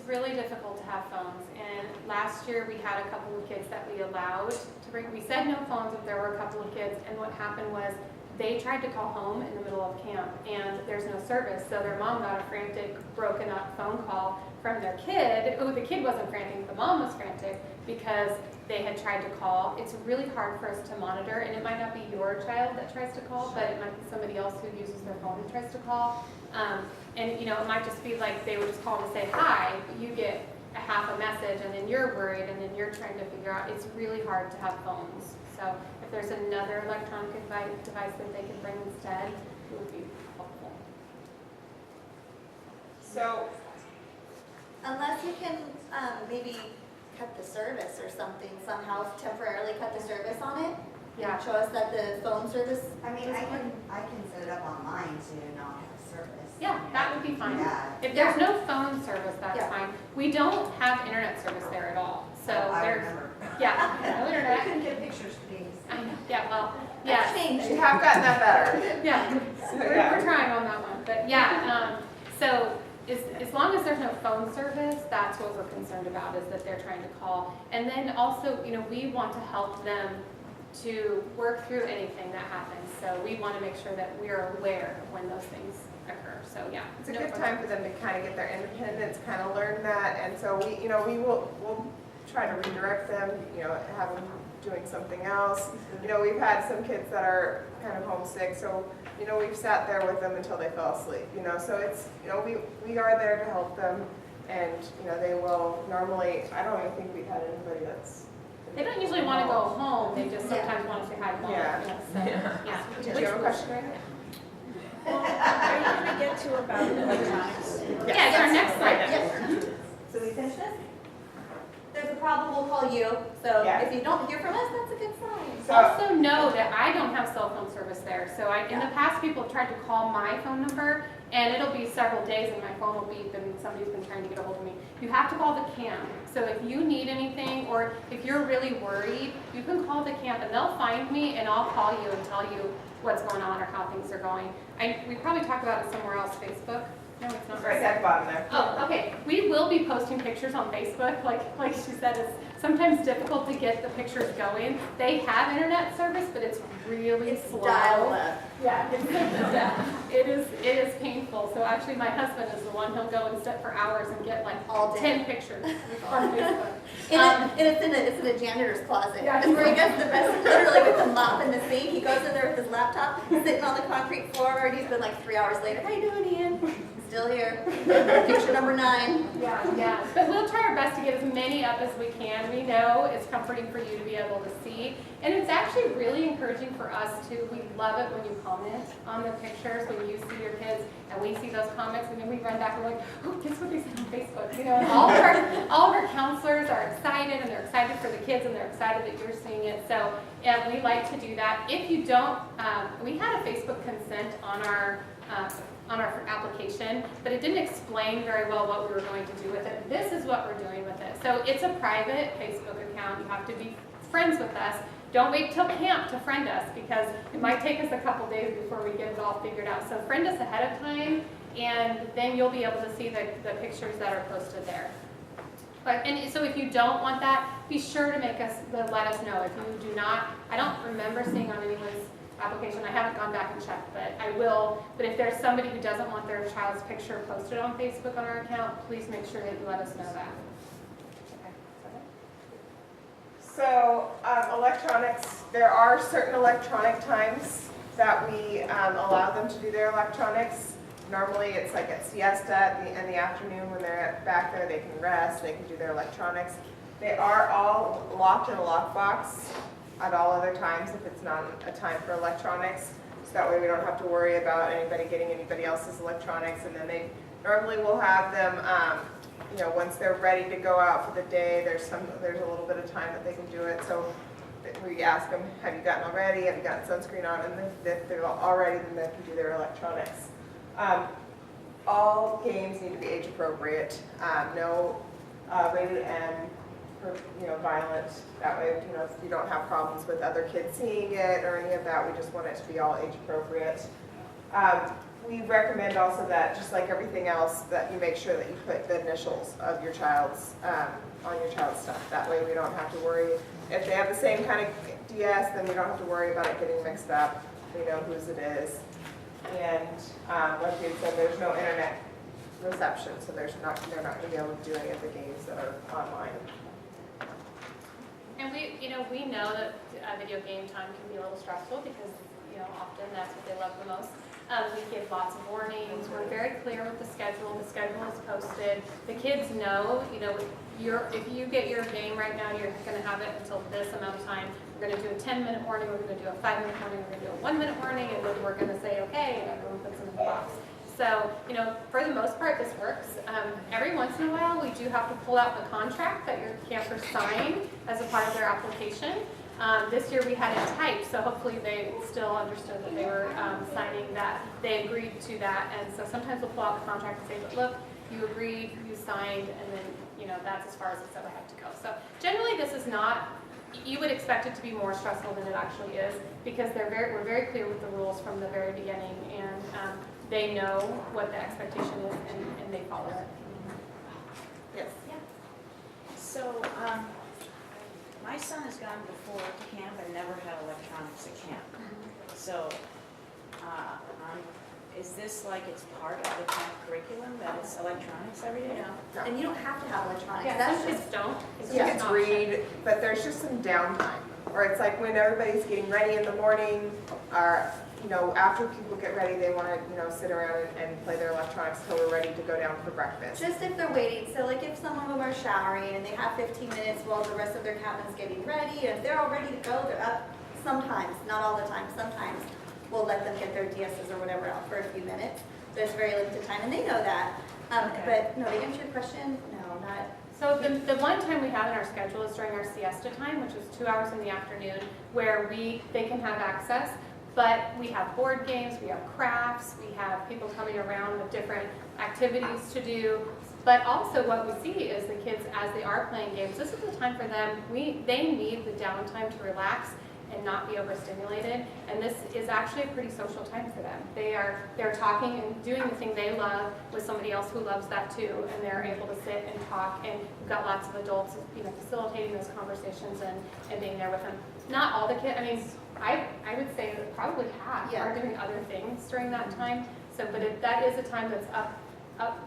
really difficult to have phones, and last year we had a couple of kids that we allowed to bring. We said no phones if there were a couple of kids, and what happened was they tried to call home in the middle of camp, and there's no service, so their mom got a frantic, broken up phone call from their kid. Oh, the kid wasn't frantic, the mom was frantic because they had tried to call. It's really hard for us to monitor, and it might not be your child that tries to call, but it might be somebody else who uses their phone and tries to call. And you know, it might just be like they would just call to say hi, but you get a half a message, and then you're worried, and then you're trying to figure out. It's really hard to have phones. So if there's another electronic device that they can bring instead, it would be helpful. So, unless you can maybe cut the service or something, somehow temporarily cut the service on it. Yeah. Show us that the phone service. I mean, I can set it up online to not have service. Yeah, that would be fine. Yeah. If there's no phone service, that's Yeah. fine. We don't have internet service there at all. So I there's, remember. yeah, no I internet. couldn't get pictures, please. I know. Yeah, well, That's yeah. changed. you have gotten that better. Yeah, So, we're trying on that one, but yeah, so as long as there's no phone service, that's what we're concerned about, is that they're trying to call. And then also, you know, we want to help them to work through anything that happens, so we want to make sure that we're aware of when those things occur, so yeah. It's a good time for them to kind of get their independence, kind of learn that, and so we'll try to redirect them, have them doing something else. We've had some kids that are kind of homesick, so, we've sat there with them until they fell asleep, so it's, we are there to help them, and, they will normally, I don't even think we've had anybody that's. They don't usually want to go home, they just sometimes want to say hi to mom, Yeah. so, yeah. Did you have a question, Rita? Well, are you going to get to about electronics? Yeah, it's our next slide. Yes. So we finish this? There's a problem, we'll call you. So Yeah. if you don't hear from us, that's a good sign. So, Also know that I don't have cell phone service there, so in the past, people have tried to call my phone number, and it'll be several days, and my phone will beep, and somebody's been trying to get a hold of me. You have to call the camp. So if you need anything, or if you're really worried, you can call the camp, and they'll find me, and I'll call you and tell you what's going on or how things are going. We probably talk about it somewhere else, Facebook. No, it's not. right at the bottom there. Oh, okay. We will be posting pictures on Facebook. Like she said, it's sometimes difficult to get the pictures going. They have internet service, but it's really slow. Dial up. Yeah, it is painful. So actually, my husband is the one. He'll go and sit for hours and get like All day. 10 pictures on Facebook. And it's in a janitor's closet. Yeah. That's where he gets the best, literally with the mop and the sink. He goes in there with his laptop, sitting on the concrete floor, and he's been like 3 hours later. How you doing, Ian? Still here. Picture number 9. Yeah. But we'll try our best to get as many up as we can. We know it's comforting for you to be able to see. And it's actually really encouraging for us too. We love it when you comment on the pictures, when you see your kids and we see those comments, and then we run back and we're like, oh, guess what they said on Facebook? And all of our counselors are excited, and they're excited for the kids, and they're excited that you're seeing it. So we like to do that. If you don't, we had a Facebook consent on our application, but it didn't explain very well what we were going to do with it. This is what we're doing with it. So it's a private Facebook account. You have to be friends with us. Don't wait till camp to friend us, because it might take us a couple days before we get it all figured out. So friend us ahead of time, and then you'll be able to see the pictures that are posted there. And so if you don't want that, be sure to let us know. If you do not, I don't remember seeing on anyone's application, I haven't gone back and checked, but I will. But if there's somebody who doesn't want their child's picture posted on Facebook on our account, please make sure that you let us know that. So electronics, there are certain electronic times that we allow them to do their electronics. Normally it's like at siesta in the afternoon when they're back there, they can rest, they can do their electronics. They are all locked in a lockbox at all other times if it's not a time for electronics. So that way we don't have to worry about anybody getting anybody else's electronics. And then they normally will have them, once they're ready to go out for the day, there's a little bit of time that they can do it. So we ask them, have you gotten all ready? Have you gotten sunscreen on? And if they're all ready, then they can do their electronics. All games need to be age appropriate. No rated M for violent. That way, if you don't have problems with other kids seeing it or any of that, we just want it to be all age appropriate. we recommend also that, just like everything else, that you make sure that you put the initials of your child's, on your child's stuff. That way we don't have to worry. If they have the same kind of DS, then we don't have to worry about it getting mixed up. We know whose it is. And like we said, there's no internet reception, so they're not going to be able to do any of the games that are online. And we know that video game time can be a little stressful because, often that's what they love the most. We give lots of warnings. We're very clear with the schedule. The schedule is posted. The kids know, if you get your game right now, you're going to have it until this amount of time. We're going to do a 10-minute warning. We're going to do a 5-minute warning. We're going to do a 1-minute warning, and then we're going to say, okay, and everyone puts them in the box. So, for the most part, this works. Every once in a while, we do have to pull out the contract that your campers sign as a part of their application. This year we had it typed, so hopefully they still understood that they were signing that. They agreed to that, and so sometimes we'll pull out the contract and say, but look, you agreed, you signed, and then, that's as far as it's ever had to go. So generally this is not, you would expect it to be more stressful than it actually is, because we're very clear with the rules from the very beginning, and they know what the expectation is, and they follow it. Yes. So, my son has gone before to camp and never had electronics at camp. So, is this like it's part of the camp curriculum that it's electronics every day? No. And you don't have to have electronics. Yeah, That's some just, kids don't. It's You just can an option. read, but there's just some downtime. Or it's like when everybody's getting ready in the morning, or, after people get ready, they want to, sit around and play their electronics till we're ready to go down for breakfast. just if they're waiting, so like if some of them are showering and they have 15 minutes while the rest of their cabin's getting ready, and if they're all ready to go, they're up sometimes, not all the time, sometimes we'll let them get their DSs or whatever out for a few minutes. There's very limited time, and they know that. Okay. But no, to answer your question, no, not. So the one time we have in our schedule is during our siesta time, which is 2 hours in the afternoon, where they can have access. But we have board games, we have crafts, we have people coming around with different activities to do. But also what we see is the kids, as they are playing games, this is the time for them, they need the downtime to relax and not be overstimulated. And this is actually a pretty social time for them. They're talking and doing the thing they love with somebody else who loves that too, and they're able to sit and talk, and we've got lots of adults, facilitating those conversations and being there with them. Not all the kids, I would say that probably half Yeah. are doing other things during that time. So, but that is a time that's up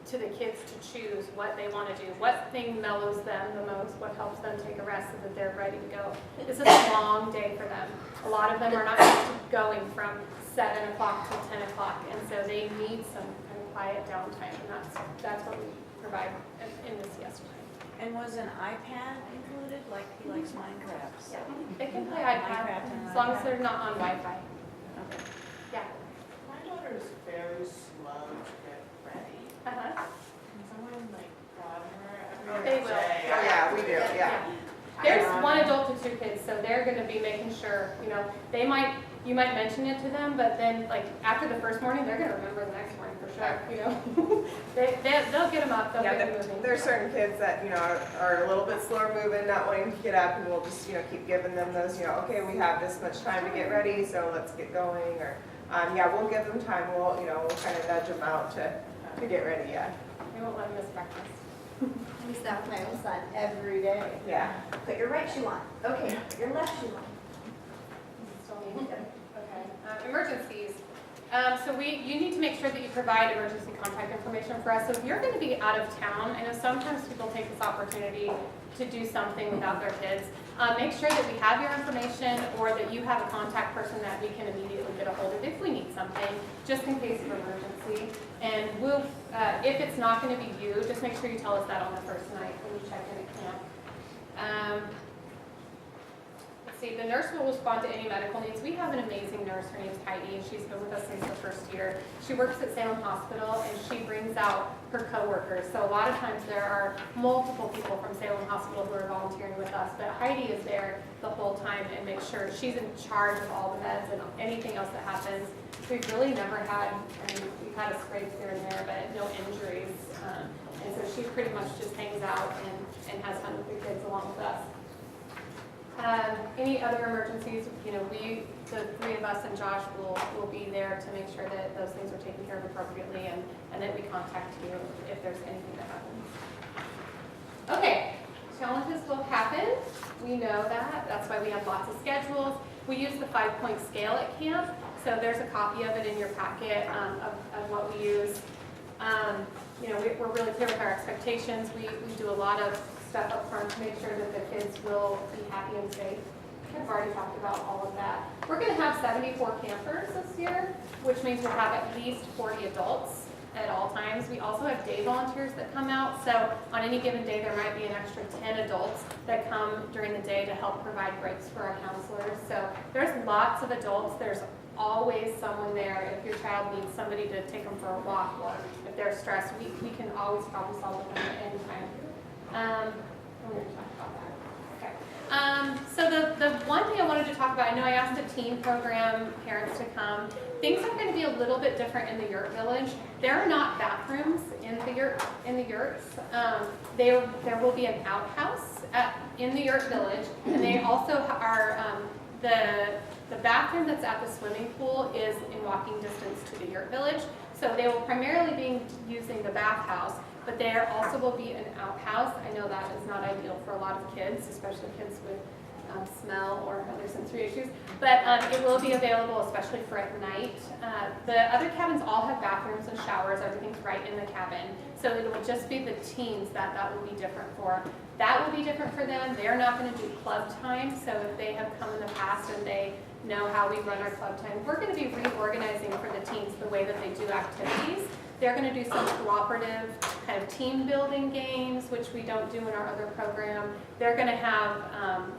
to the kids to choose what they want to do, what thing mellows them the most, what helps them take a rest so that they're ready to go. This is a long day for them. A lot of them are not used to going from 7 o'clock to 10 o'clock, and so they need some kind of quiet downtime, and that's what we provide in this siesta time. And was an iPad included, like he likes Minecraft? So. They can play Minecraft iPad and as long as iPad. they're not on Wi-Fi. Okay. Yeah. My daughter is very slow to get ready. Uh-huh. Can someone grab her every They will. day? Oh, yeah, we do, yeah. There's one adult to 2 kids, so they're going to be making sure, you might mention it to them, but then after the first morning, they're going to remember the next morning for sure, They'll get them up, they'll Yeah, get them moving. there's certain kids that, are a little bit slower moving, not wanting to get up, and we'll just, keep giving them those, okay, we have this much time to get ready, so let's get going, or, we'll give them time, we'll kind of nudge them out to get ready, yeah. We won't let them miss breakfast. I used that with my own son every day. Yeah. Put your right shoe on. Okay, put your left shoe on. Still need it. Okay. Emergencies. So you need to make sure that you provide emergency contact information for us. So if you're going to be out of town, I know sometimes people take this opportunity to do something without their kids. Make sure that we have your information, or that you have a contact person that we can immediately get a hold of if we need something, just in case of emergency. And if it's not going to be you, just make sure you tell us that on the first night when you check in at camp. Let's see, the nurse will respond to any medical needs. We have an amazing nurse. Her name's Heidi, and she's been with us since the first year. She works at Salem Hospital, and she brings out her coworkers. So a lot of times there are multiple people from Salem Hospital who are volunteering with us, but Heidi is there the whole time and makes sure she's in charge of all the meds and anything else that happens. We've really never had, we've had a scrape here and there, but no injuries. And so she pretty much just hangs out and has fun with the kids along with us. Any other emergencies, we, the three of us and Josh will be there to make sure that those things are taken care of appropriately and that we contact you if there's anything that happens. Okay, challenges will happen. We know that. That's why we have lots of schedules. We use the 5-point scale at camp. So there's a copy of it in your packet of what we use. We're really clear with our expectations. We do a lot of stuff up front to make sure that the kids will be happy and safe. I've already talked about all of that. We're going to have 74 campers this year, which means we'll have at least 40 adults at all times. We also have day volunteers that come out. So on any given day, there might be an extra 10 adults that come during the day to help provide breaks for our counselors. So there's lots of adults. There's always someone there. If your child needs somebody to take them for a walk, or if they're stressed, we can always problem solve with them at any time. We're going to talk about that. Okay. So the one thing I wanted to talk about, I know I asked the teen program parents to come. Things are going to be a little bit different in the yurt village. There are not bathrooms in the yurts. There will be an outhouse in the yurt village, and they also are the bathroom that's at the swimming pool is in walking distance to the yurt village. So they will primarily be using the bathhouse, but there also will be an outhouse. I know that is not ideal for a lot of kids, especially kids with smell or other sensory issues, but it will be available especially for at night. The other cabins all have bathrooms and showers. Everything's right in the cabin. So it will just be the teens that will be different for. That will be different for them. They're not going to do club time, so if they have come in the past and they know how we run our club time, we're going to be reorganizing for the teens the way that they do activities. They're going to do some cooperative kind of team building games, which we don't do in our other program. They're going to have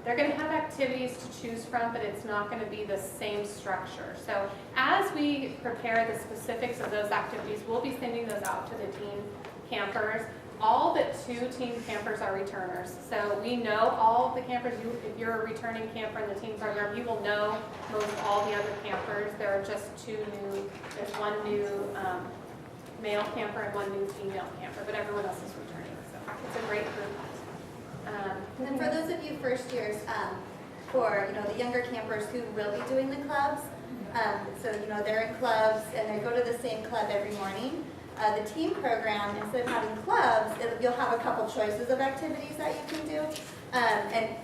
activities to choose from, but it's not going to be the same structure. So as we prepare the specifics of those activities, we'll be sending those out to the teen campers. All but 2 teen campers are returners. So we know all of the campers. If you're a returning camper in the teen program, you will know most all the other campers. There are just 2 new, there's 1 new male camper and 1 new female camper, but everyone else is returning. So it's a great group. And then for those of you first years, for the younger campers who will be doing the clubs, so they're in clubs and they go to the same club every morning. The team program, instead of having clubs, you'll have a couple choices of activities that you can do, and it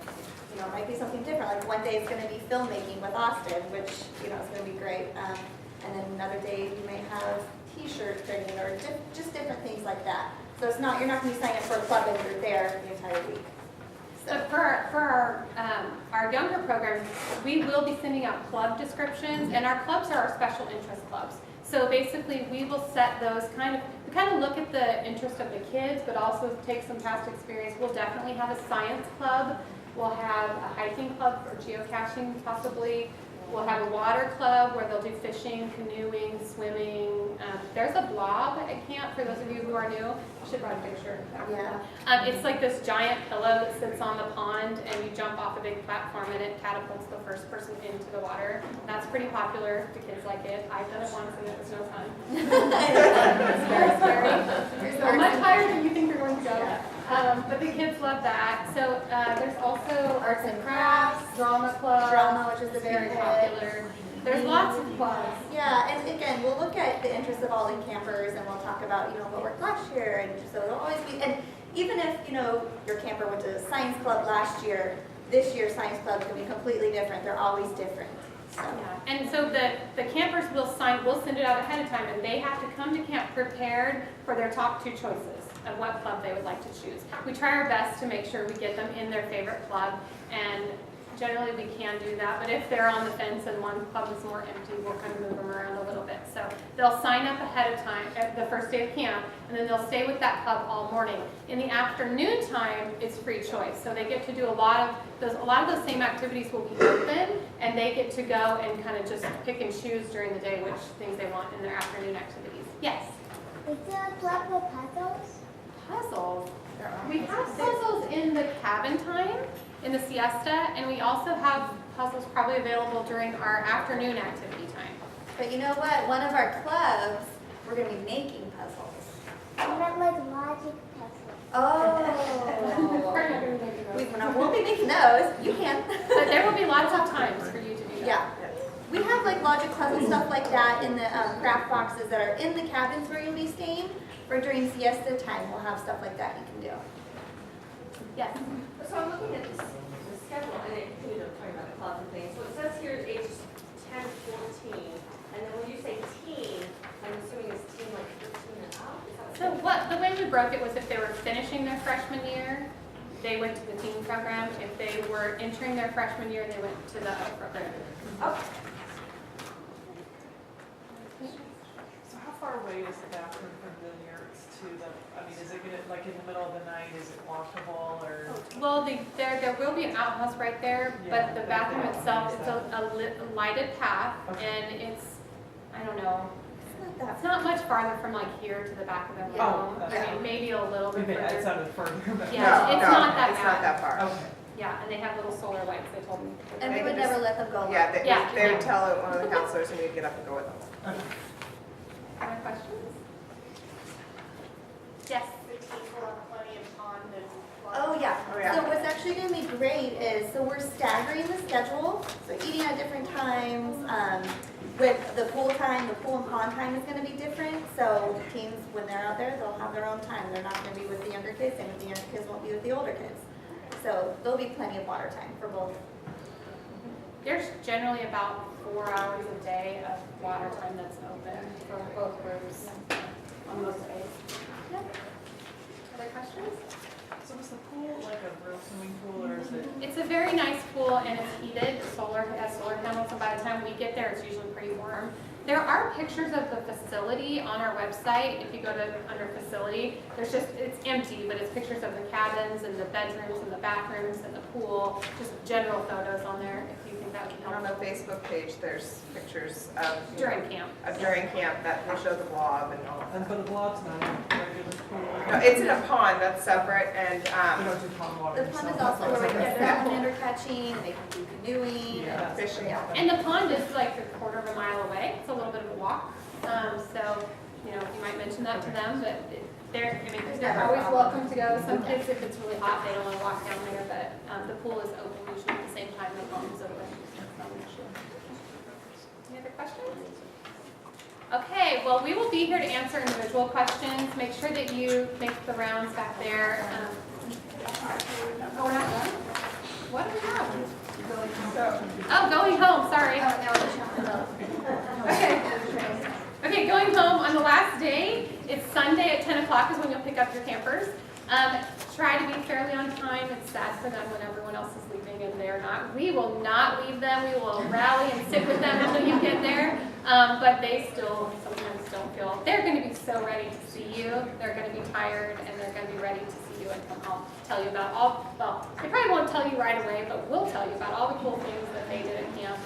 might be something different. Like one day it's going to be filmmaking with Austin, which is going to be great, and then another day you may have T-shirt printing or just different things like that. So it's not, you're not going to be signing up for a club and you're there the entire week. So for our younger programs, we will be sending out club descriptions, and our clubs are our special interest clubs. So basically, we will set those we kind of look at the interest of the kids, but also take some past experience. We'll definitely have a science club. We'll have a hiking club for geocaching, possibly. We'll have a water club where they'll do fishing, canoeing, swimming. There's a blob at camp for those of you who are new. I should write a picture. Yeah. It's like this giant pillow that sits on the pond, and you jump off a big platform, and it catapults the first person into the water. That's pretty popular. The kids like it. I've done it once, and it was no fun. It's very scary. So much higher than you think you're going to go. But the kids love that. So there's also arts and crafts, drama club. Drama, which is very popular. There's lots of clubs. Yeah, and again, we'll look at the interests of all the campers, and we'll talk about what worked last year, and so it'll always be. And even if your camper went to science club last year, this year's science club can be completely different. They're always different. So. Yeah. And so the campers will send it out ahead of time, and they have to come to camp prepared for their top 2 choices of what club they would like to choose. We try our best to make sure we get them in their favorite club, and generally we can do that, but if they're on the fence and one club is more empty, we'll kind of move them around a little bit. So they'll sign up ahead of time at the first day of camp, and then they'll stay with that club all morning. In the afternoon time, it's free choice, so they get to do a lot of those same activities will be open, and they get to go and kind of just pick and choose during the day which things they want in their afternoon activities. Yes? Is there a club for puzzles? Puzzles. We have puzzles in the cabin time, in the siesta, and we also have puzzles probably available during our afternoon activity time. But you know what? One of our clubs, we're going to be making puzzles. I meant like logic puzzles. Oh. We're not gonna make it We up. won't be making those. You can. But there will be lots of times for you to do that. Yeah. We have like logic puzzle stuff like that in the craft boxes that are in the cabins where you'll be staying. For during siesta time, we'll have stuff like that you can do. Yes. So I'm looking at the schedule, and it, talking about the clubs and things, so it says here ages 10, 14, and then when you say teen, I'm assuming it's teen like 13 and up? Is that So the way we broke it was if they were finishing their freshman year, they went to the teen program. If they were entering their freshman year, they went to the other program. Okay. So how far away is the bathroom from the yurts to the, I mean, is it gonna, like in the middle of the night, is it walkable or? Well, there will be an outhouse right there, but the bathroom itself, it's a lighted path, Okay. and it's, I don't know, It's not that it's not much farther from like here to the back of their Oh, room. I that's- mean, maybe a little bit Maybe it further. sounded further, but. Yeah, No, it's no, not that it's not bad. that far. Okay. Yeah, and they have little solar lights, they told me. And we They would just- never let them go. Yeah, Yeah. they would tell one of the counselors and we'd get up and go with them. Okay. Other questions? Yes. The teens will have plenty of pond and. Oh, yeah. Oh, yeah. So what's actually going to be great is, so we're staggering the schedule, so eating at different times. With the pool time, the pool and pond time is going to be different. So the teens, when they're out there, they'll have their own time. They're not going to be with the younger kids, and the younger kids won't be with the older kids. So there'll be plenty of water time for both. There's generally about 4 hours a day of water time that's open for both rooms on most days. Other questions? So is the pool like a real swimming pool or is it? It's a very nice pool and it's heated, it has solar panels, and by the time we get there, it's usually pretty warm. There are pictures of the facility on our website. If you go to under facility, it's empty, but it's pictures of the cabins and the bedrooms and the bathrooms and the pool, just general photos on there if you think that would be And on the helpful. Facebook page, there's pictures of. During camp. During camp, that will show the blob and all of And that. but the blob's not in a regular pool. No, it's in a pond, that's separate, and, We don't do pond water. The pond is so also that's where we okay. can salmon catching, they can do canoeing. Yeah. fishing. Yeah. And the pond is like a quarter of a mile away. It's a little bit of a walk. So, you might mention that to them, but they're always welcome to go. Some kids, if it's really hot, they don't want to walk down there, but the pool is open usually at the same time the pond is open. That's not an issue. Any other questions? Okay, well, we will be here to answer individual questions. Make sure that you make the rounds back there. Oh, we're not done? What do we have? So, Oh, going home, sorry. Okay, going home on the last day, it's Sunday at 10 o'clock is when you'll pick up your campers. Try to be fairly on time. It's sad for them when everyone else is leaving and they're not. We will not leave them. We will rally and sit with them until you get there. But they still sometimes don't feel, they're going to be so ready to see you. They're going to be tired and they're going to be ready to see you and I'll tell you about they probably won't tell you right away, but we'll tell you about all the cool things that they did at camp.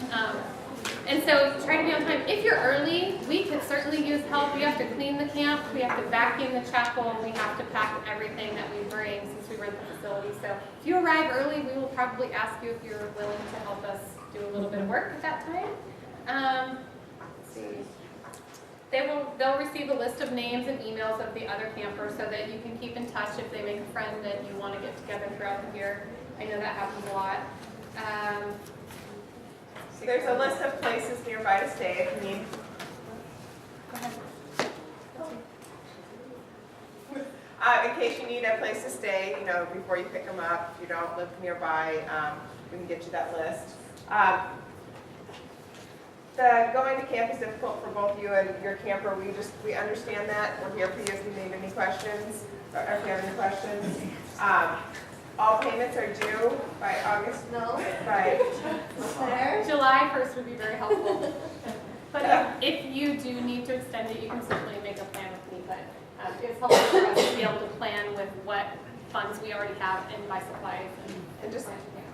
And so try to be on time. If you're early, we could certainly use help. We have to clean the camp, we have to vacuum the chapel, and we have to pack everything that we bring since we rent the facility. So if you arrive early, we will probably ask you if you're willing to help us do a little bit of work at that time. Let's see. They'll receive a list of names and emails of the other campers so that you can keep in touch if they make a friend that you want to get together throughout the year. I know that happens a lot. so there's a list of places nearby to stay if you need. Go ahead. In case you need a place to stay, before you pick them up, if you don't live nearby, we can get you that list. The going to camp is difficult for both you and your camper. We understand that. We're here for you if you need any questions, or if you have any questions. All payments are due by August. No. By There. July 1st would be very helpful. But if you do need to extend it, you can certainly make a plan with me. But it's helpful for us to be able to plan with what funds we already have and buy supplies. And just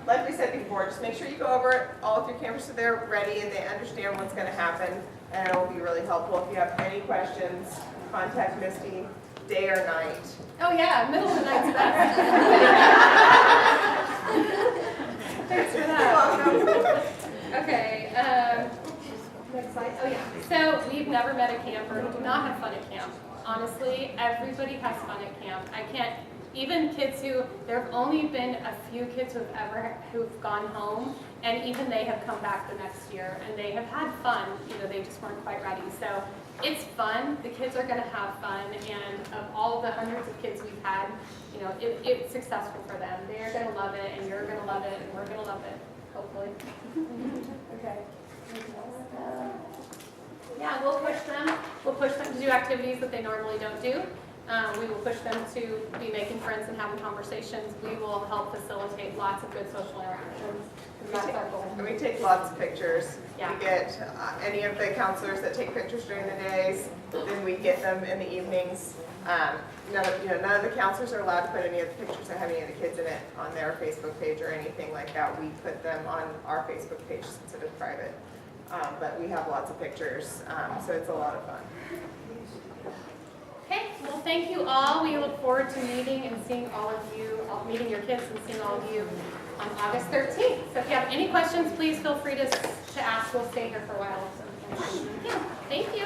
like we said before, just make sure you go over it, all of your campers so they're ready and they understand what's going to happen, and it will be really helpful. If you have any questions, contact Misty, day or night. Oh yeah, middle of the night's best. Thanks for that. Okay, next slide. Oh yeah. So we've never met a camper who did not have fun at camp. Honestly, everybody has fun at camp. even kids there have only been a few kids who've gone home, and even they have come back the next year, and they have had fun, they just weren't quite ready. So it's fun, the kids are gonna have fun, and of all the hundreds of kids we've had, it's successful for them. They're gonna love it, and you're gonna love it, and we're gonna love it, hopefully. Okay. Yeah, we'll push them to do activities that they normally don't do. We will push them to be making friends and having conversations. We will help facilitate lots of good social interactions. That's our goal. And we take lots of pictures. Yeah. We get any of the counselors that take pictures during the days, then we get them in the evenings. None of the counselors are allowed to put any of the pictures that have any of the kids in it on their Facebook page or anything like that. We put them on our Facebook page since it is private. But we have lots of pictures, so it's a lot of fun. Okay, well, thank you all. We look forward to meeting and seeing all of you, meeting your kids and seeing all of you on August 13th. So if you have any questions, please feel free to ask. We'll stay here for a while. So, thank you.